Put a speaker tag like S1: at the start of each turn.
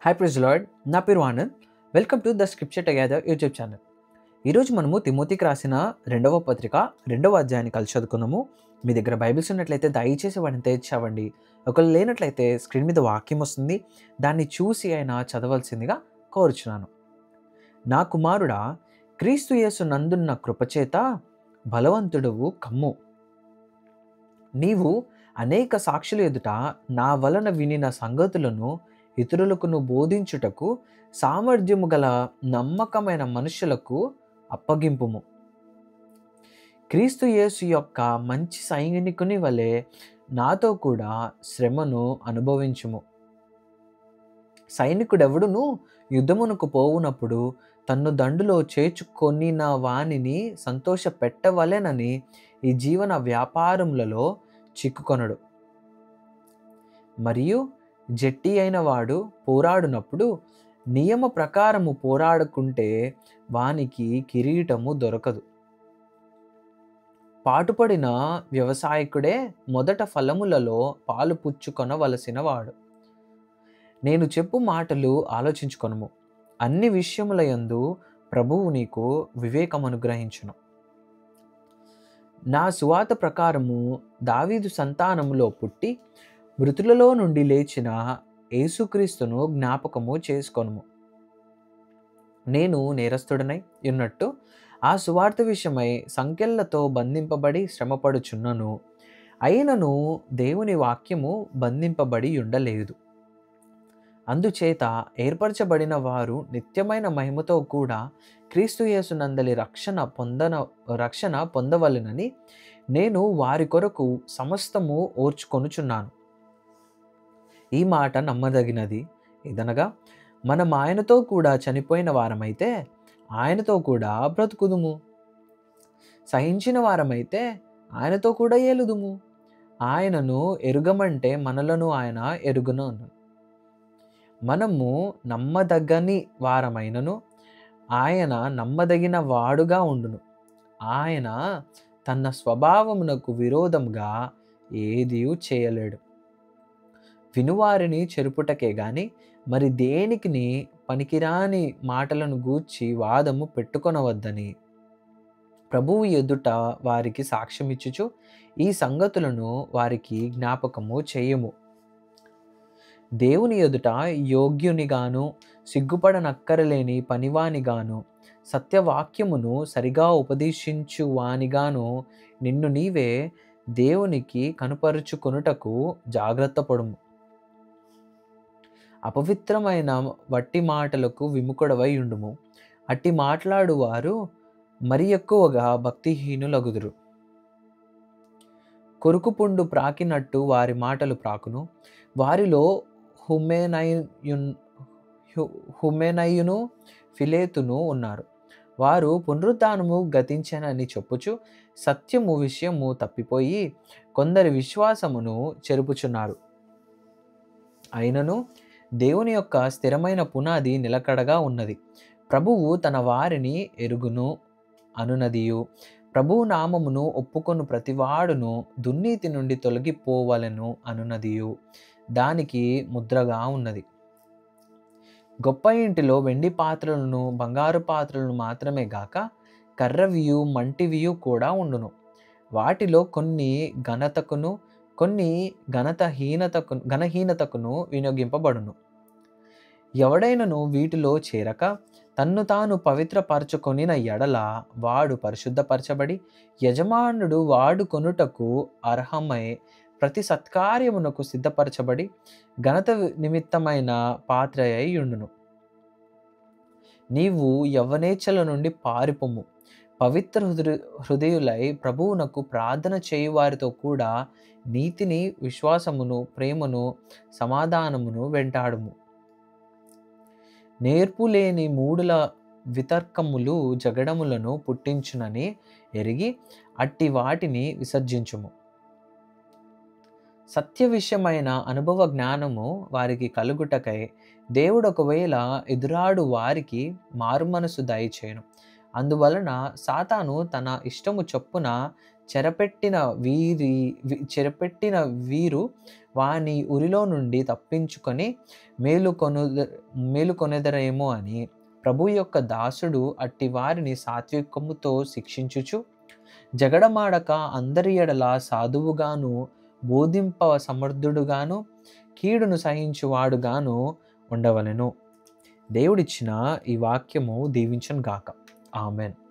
S1: Hi praise lord, నా పేరు Anand. Welcome to the scripture together YouTube channel. ఈరోజు మనము తిమోతికి రాసిన 2వ పత్రిక 2వ అధ్యాయాన్ని కలిసి చదువుకుందాము. మీ దగ్గర బైబిల్స్ ఉన్నట్లయితే దయచేసి వాటిని తెచ్చావండి. ఒకవేళ లేనట్లయితే స్క్రీన్ మీద వాక్యం వస్తుంది, దాన్ని చూసి అయినా చదవాల్సిందిగా కోరుచున్నాను. నా కుమారుడా, క్రీస్తు యేసు నందున్న కృపచేత బలవంతుడవు కమ్ము. నీవు అనేక సాక్షుల ఎదుట నా వలన వినిన సంగతులను ఇతరులకు బోధించుటకు సామర్థ్యము గల నమ్మకమైన మనుషులకు అప్పగింపుము. క్రీస్తు యేసు యొక్క మంచి సైనికుని వలె నాతో కూడా శ్రమను అనుభవించుము. సైనికుడెవడును యుద్ధమునకు పోవునప్పుడు తన్ను దండులో చేర్చుకొనిన వానిని సంతోష పెట్టవలెనని ఈ జీవన వ్యాపారములలో చిక్కుకొనడు. మరియు జట్టి అయిన వాడు పోరాడునప్పుడు నియమ ప్రకారము పోరాడుకుంటే వానికి కిరీటము దొరకదు. పాటుపడిన వ్యవసాయకుడే మొదట ఫలములలో పాలు పుచ్చుకొనవలసిన వాడు. నేను చెప్పు మాటలు ఆలోచించుకొనుము. అన్ని విషయముల యందు ప్రభువు నీకు వివేకమనుగ్రహించును. నా సువాత ప్రకారము దావీదు సంతానములో పుట్టి మృతులలో నుండి లేచిన యేసుక్రీస్తును జ్ఞాపకము చేసుకొనుము. నేను నేరస్తుడనై ఉన్నట్టు ఆ సువార్త విషయమై సంకెళ్లతో బంధింపబడి శ్రమపడుచున్నను. అయినను దేవుని వాక్యము బంధింపబడి ఉండలేదు. అందుచేత ఏర్పరచబడిన వారు నిత్యమైన మహిమతో కూడా క్రీస్తు యేసు నందలి రక్షణ పొందవలెనని నేను వారి కొరకు సమస్తము ఓర్చుకొనుచున్నాను. ఈ మాట నమ్మదగినది. ఇదనగా మనం ఆయనతో కూడా చనిపోయిన వారమైతే ఆయనతో కూడా బ్రతుకుదుము, సహించిన వారమైతే ఆయనతో కూడా ఏలుదుము. ఆయనను ఎరుగమంటే మనలను ఆయన ఎరుగును. మనము నమ్మదగని వారమైనను ఆయన నమ్మదగిన వాడుగా ఉండును. ఆయన తన స్వభావమునకు విరోధంగా ఏదీ చేయలేడు. వినువారిని చెరుపుటకే గాని మరి దేనికి పనికిరాని మాటలను గూర్చి వాదము పెట్టుకొనవద్దని ప్రభువు ఎదుట వారికి సాక్ష్యమిచ్చుచు ఈ సంగతులను వారికి జ్ఞాపకము చేయుము. దేవుని ఎదుట యోగ్యునిగాను సిగ్గుపడనక్కరలేని పనివానిగాను సత్యవాక్యమును సరిగా ఉపదేశించువానిగాను నిన్ను నీవే దేవునికి కనుపరుచుకొనుటకు జాగ్రత్త పడుము. అపవిత్రమైన వట్టి మాటలకు విముఖుడవై ఉండుము. అట్టి మాట్లాడువారు మరి ఎక్కువగా భక్తిహీనులగుదురు. కొరుకుపుండు ప్రాకినట్టు వారి మాటలు ప్రాకును. వారిలో హుమెనయును ఫిలేతును ఉన్నారు. వారు పునరుద్ధానము గతించనని చెప్పుచు సత్యము విషయము తప్పిపోయి కొందరి విశ్వాసమును చెరుపుచున్నారు. అయినను దేవుని యొక్క స్థిరమైన పునాది నిలకడగా ఉన్నది. ప్రభువు తన వారిని ఎరుగును అనునదియు ప్రభువు నామమును ఒప్పుకొను ప్రతివాడును దుర్నీతి నుండి తొలగిపోవలెను అనునదియు దానికి ముద్రగా ఉన్నది. గొప్ప ఇంటిలో వెండి పాత్రలను బంగారు పాత్రలను మాత్రమే గాక కర్రవియు మంటివియు కూడా ఉండును. వాటిలో కొన్ని ఘనతకును కొన్ని ఘనహీనతకును వినియోగింపబడును. ఎవడైనను వీటిలో చేరక తన్ను తాను పవిత్రపరచుకొనిన ఎడల వాడు పరిశుద్ధపరచబడి యజమానుడు వాడుకొనుటకు అర్హమై ప్రతి సత్కార్యమునకు సిద్ధపరచబడి ఘనత నిమిత్తమైన పాత్ర అయి ఉండును. నీవు యవ్వనేచ్ఛల నుండి పారిపోము. పవిత్ర హృదయులై ప్రభువునకు ప్రార్థన చేయువారితో కూడా నీతిని, విశ్వాసమును, ప్రేమను, సమాధానమును వెంటాడుము. నేర్పులేని మూడుల వితర్కములు జగడములను పుట్టించునని ఎరిగి అట్టి వాటిని విసర్జించుము. సత్య విషయమైన అనుభవ జ్ఞానము వారికి కలుగుటకై దేవుడు ఒకవేళ ఎదురాడు వారికి మారుమనసు దయచేయను. అందువలన సాతాను తన ఇష్టము చొప్పున చెరపెట్టిన వీరు వాని ఉరిలో నుండి తప్పించుకొని మేలుకొనెదరేమో అని ప్రభు యొక్క దాసుడు అట్టి వారిని సాత్వికముతో శిక్షించుచు, జగడమాడక అందరి ఎడల సాధువుగాను, బోధింప సమర్థుడుగాను, కీడును సహించువాడుగాను ఉండవలెను. దేవుడిచ్చిన ఈ వాక్యము దీవించును గాక. ఆమెన్.